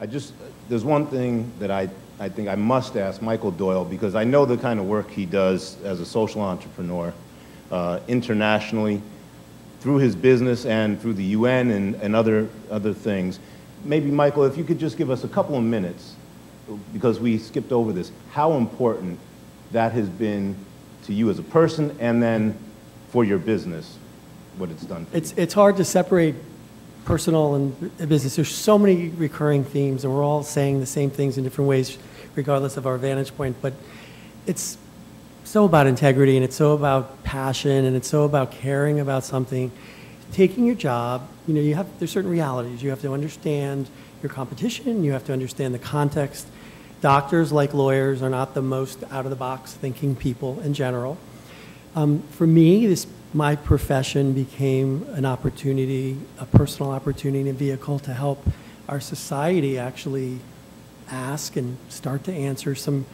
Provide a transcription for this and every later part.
There's one thing that I think I must ask Michael Doyle, because I know the kind of work he does as a social entrepreneur internationally through his business and through the UN and other things. Maybe, Michael, if you could just give us a couple of minutes, because we skipped over this, how important that has been to you as a person and then for your business, what it's done for you. It's hard to separate personal and business. There's so many recurring themes, and we're all saying the same things in different ways, regardless of our vantage point. But it's so about integrity, and it's so about passion, and it's so about caring about something. Taking your job, there's certain realities. You have to understand your competition. You have to understand the context. Doctors, like lawyers, are not the most out-of-the-box thinking people in general. For me, my profession became an opportunity, a personal opportunity, a vehicle to help our society actually ask and start to answer some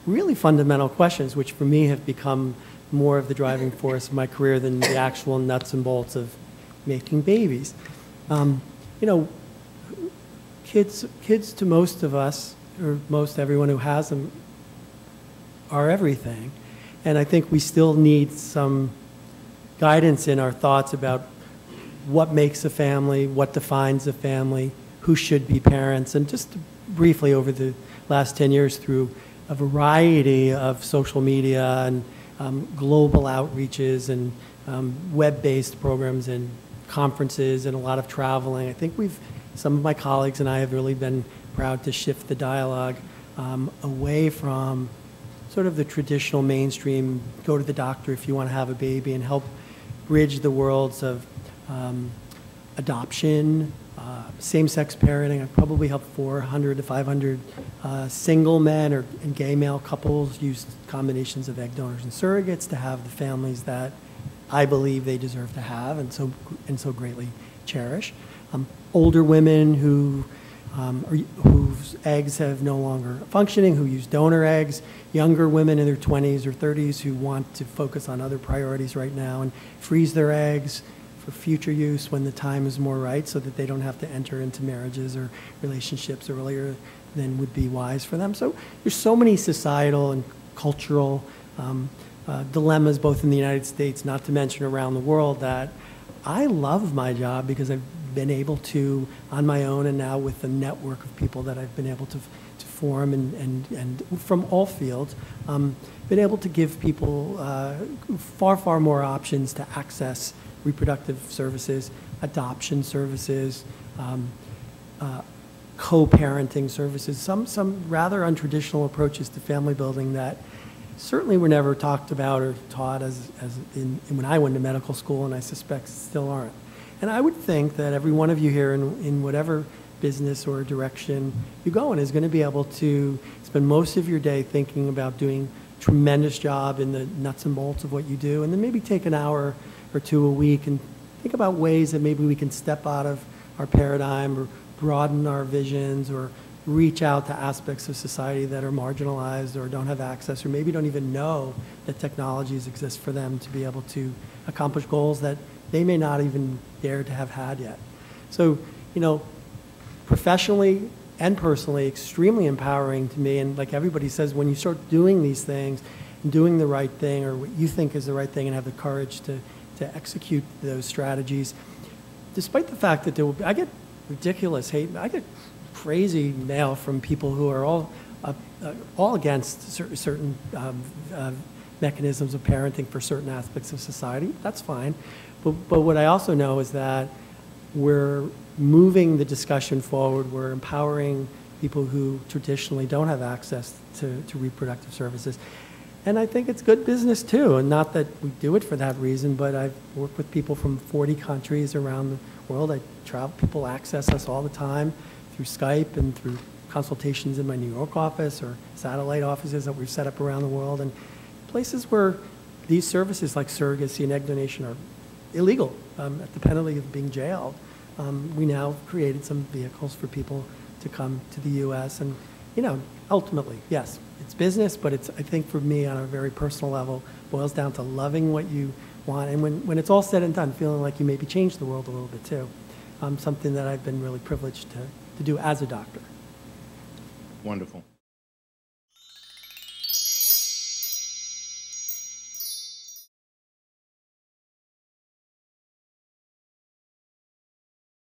really fundamental questions, which for me have become more of the driving force of my career than the actual nuts and bolts of making babies. Kids to most of us, or most everyone who has them, are everything. And I think we still need some guidance in our thoughts about what makes a family, what defines a family, who should be parents. And just briefly, over the last 10 years, through a variety of social media and global outreaches and web-based programs and conferences and a lot of traveling, I think some of my colleagues and I have really been proud to shift the dialogue away from sort of the traditional mainstream, go to the doctor if you want to have a baby, and help bridge the worlds of adoption, same-sex parenting. I've probably helped 400 to 500 single men and gay male couples use combinations of egg donors and surrogates to have the families that I believe they deserve to have and so greatly cherish. Older women whose eggs have no longer functioning, who use donor eggs, younger women in their 20s or 30s who want to focus on other priorities right now and freeze their eggs for future use when the time is more right, so that they don't have to enter into marriages or relationships earlier than would be wise for them. So there's so many societal and cultural dilemmas, both in the United States, not to mention around the world, that I love my job because I've been able to, on my own and now with the network of people that I've been able to form and from all fields, been able to give people far more options to access reproductive services, adoption services, co-parenting services, some rather untraditional approaches to family building that certainly were never talked about or taught when I went to medical school, and I suspect still aren't. And I would think that every one of you here in whatever business or direction you go in is going to be able to spend most of your day thinking about doing a tremendous job in the nuts and bolts of what you do, and then maybe take an hour or two a week and think about ways that maybe we can step out of our paradigm or broaden our visions or reach out to aspects of society that are marginalized or don't have access or maybe don't even know that technologies exist for them to be able to accomplish goals that they may not even dare to have had yet. So, professionally and personally, extremely empowering to me. And like everybody says, when you start doing these things and doing the right thing or what you think is the right thing and have the courage to execute those strategies, despite the fact that I get ridiculous hate, I get crazy mail from people who are all against certain mechanisms of parenting for certain aspects of society. That's fine. But what I also know is that we're moving the discussion forward. We're empowering people who traditionally don't have access to reproductive services. And I think it's good business too, and not that we do it for that reason, but I've worked with people from 40 countries around the world. I travel, people access us all the time through Skype and through consultations in my New York office or satellite offices that we've set up around the world, and places where these services like surrogacy and egg donation are illegal at the penalty of being jailed. We now have created some vehicles for people to come to the U.S. and, ultimately, yes, it's business, but it's, I think for me on a very personal level, boils down to loving what you want. And when it's all said and done, feeling like you maybe changed the world a little bit too. Something that I've been really privileged to do as a doctor. Wonderful.